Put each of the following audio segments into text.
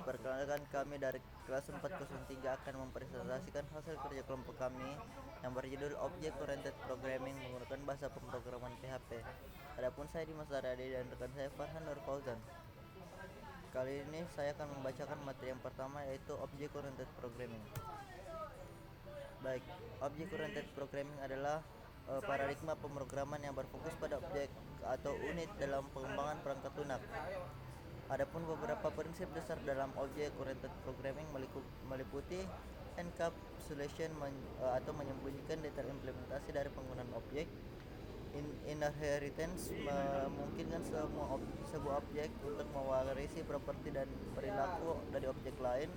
Perkenalkan, kami dari kelas 403 akan mempresentasikan hasil kerja kelompok kami yang berjudul Object Oriented Programming menggunakan bahasa pemrograman PHP. Adapun saya Dimas Aryadi dan rekan saya Farhan Nur Fauzan. Kali ini saya akan membacakan materi yang pertama, yaitu Object Oriented Programming. Baik, Object Oriented Programming adalah paradigma pemrograman yang berfokus pada objek atau unit dalam pengembangan perangkat lunak. Adapun beberapa prinsip dasar dalam Object Oriented Programming meliputi encapsulation atau menyembunyikan detail implementasi dari penggunaan objek. Inheritance memungkinkan sebuah objek untuk mewarisi properti dan perilaku dari objek lain.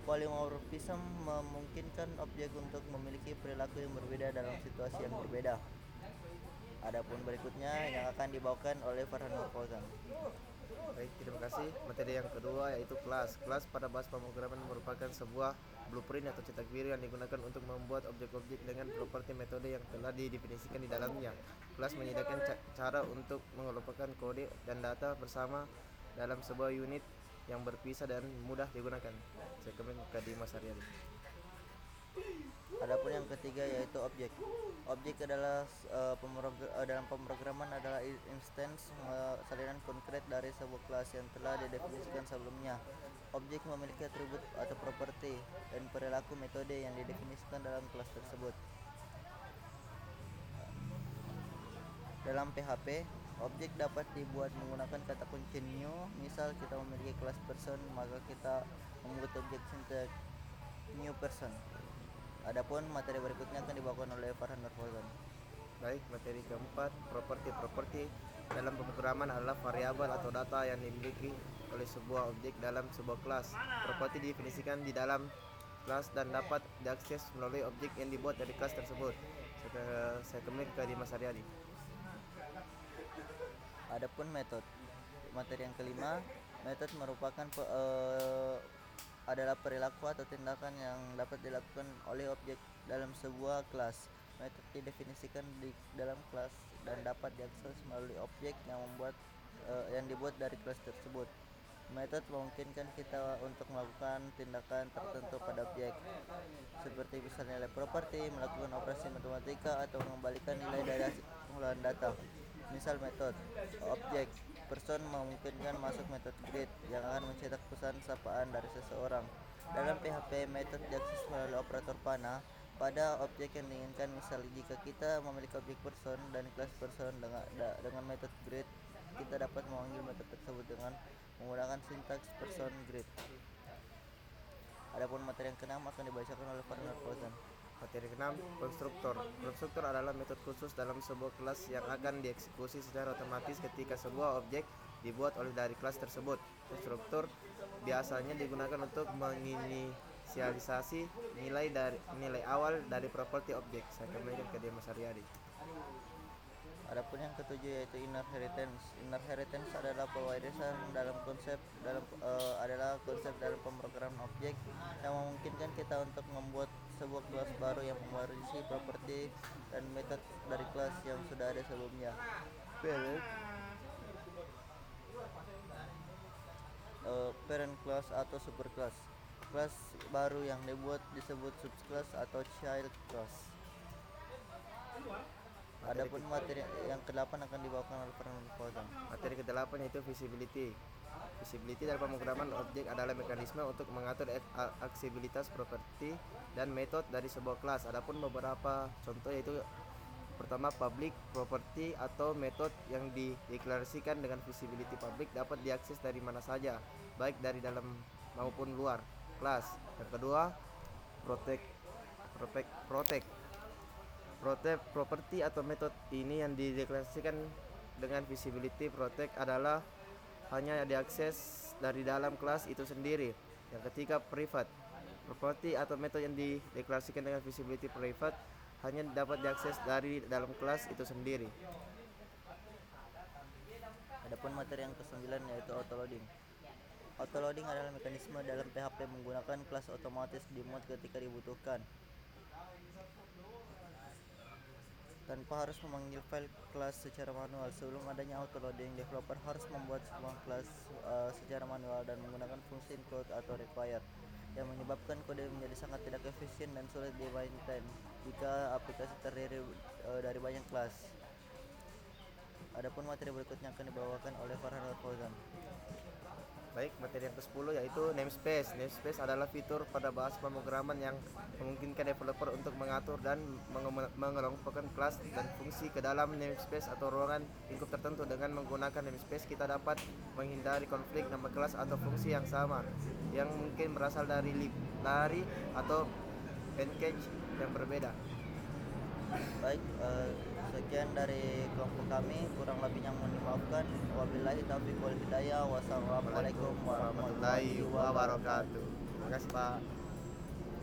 Polymorphism memungkinkan objek untuk memiliki perilaku yang berbeda dalam situasi yang berbeda. Adapun berikutnya yang akan dibawakan oleh Farhan Fauzan. Baik, terima kasih. Materi yang kedua yaitu kelas. Kelas pada bahasa pemrograman merupakan sebuah blueprint atau cetak biru yang digunakan untuk membuat objek-objek dengan properti metode yang telah didefinisikan di dalamnya. Kelas menyediakan cara untuk mengelompokkan kode dan data bersama dalam sebuah unit yang berpisah dan mudah digunakan. Saya kembali ke Dimas Aryadi. Adapun yang ketiga yaitu objek. Objek adalah dalam pemrograman adalah instance salinan konkret dari sebuah kelas yang telah didefinisikan sebelumnya. Objek memiliki atribut atau properti dan perilaku metode yang didefinisikan dalam kelas tersebut. Dalam PHP, objek dapat dibuat menggunakan kata kunci new. Misal kita memiliki kelas person, maka kita membuat objek sintek new person. Adapun materi berikutnya akan dibawakan oleh Farhan Nur Fauzan. Baik, materi keempat, properti dalam pemrograman adalah variabel atau data yang dimiliki oleh sebuah objek dalam sebuah kelas. Properti didefinisikan di dalam kelas dan dapat diakses melalui objek yang dibuat dari kelas tersebut. Saya kembali ke Dimas Aryadi. Adapun materi yang kelima, metode merupakan adalah perilaku atau tindakan yang dapat dilakukan oleh objek dalam sebuah kelas. Metode didefinisikan di dalam kelas dan dapat diakses melalui objek yang dibuat dari kelas tersebut. Metode memungkinkan kita untuk melakukan tindakan tertentu pada objek, seperti misalnya nilai properti, melakukan operasi matematika, atau mengembalikan nilai dari hasil pengolahan data. Misal metode objek person memungkinkan masuk metode greet yang akan mencetak pesan sapaan dari seseorang. Dalam PHP, metode diakses melalui operator panah pada objek yang diinginkan. Misal jika kita memiliki objek person dan kelas person dengan metode greet, kita dapat memanggil metode tersebut dengan menggunakan sintaks person greet. Adapun materi yang keenam akan dibacakan oleh Farhan Fauzan. Materi ke-6, konstruktor. Konstruktor adalah metode khusus dalam sebuah kelas yang akan dieksekusi secara otomatis ketika sebuah objek dibuat oleh dari kelas tersebut. Konstruktor biasanya digunakan untuk menginisialisasi nilai awal dari properti objek. Saya kembalikan ke Dimas Aryadi. Adapun yang ketujuh yaitu inheritance. Inheritance adalah pewarisan adalah konsep dalam pemrograman objek yang memungkinkan kita untuk membuat sebuah kelas baru yang mewarisi properti dan metode dari kelas yang sudah ada sebelumnya. Parent class atau superclass. Kelas baru yang dibuat disebut subclass atau child class. Adapun materi yang ke-8 akan dibawakan oleh Farhan Fauzan. Materi ke-8 yaitu visibility. Visibility dalam pemrograman objek adalah mekanisme untuk mengatur aksesibilitas properti dan metode dari sebuah kelas. Adapun beberapa contoh yaitu pertama, public property atau metode yang dideklarasikan dengan visibility public dapat diakses dari mana saja, baik dari dalam maupun luar kelas. Yang kedua, protect property atau metode ini yang dideklarasikan dengan visibility protect adalah hanya diakses dari dalam kelas itu sendiri. Yang ketiga, private property atau metode yang dideklarasikan dengan visibility private hanya dapat diakses dari dalam kelas itu sendiri. Adapun materi yang ke-9 yaitu autoloading. Autoloading adalah mekanisme dalam PHP menggunakan kelas otomatis di mode ketika dibutuhkan. tanpa harus memanggil file kelas secara manual. Sebelum adanya autoloading, developer harus membuat semua kelas secara manual dan menggunakan fungsi include atau required, yang menyebabkan kode menjadi sangat tidak efisien dan sulit dimaintain jika aplikasi terdiri dari banyak kelas. Adapun materi berikutnya akan dibawakan oleh Farhan Fauzan. Baik, materi yang ke-10 yaitu namespace. Namespace adalah fitur pada bahasa pemrograman yang memungkinkan developer untuk mengatur dan mengelompokkan kelas dan fungsi ke dalam namespace atau ruangan lingkup tertentu. Dengan menggunakan namespace, kita dapat menghindari konflik nama kelas atau fungsi yang sama yang mungkin berasal dari library atau package yang berbeda. Baik, sekian dari kelompok kami, kurang lebihnya mohon dimaafkan. Wabillahi taufiq wal hidayah. Wassalamualaikum warahmatullahi wabarakatuh. Terima kasih Pak.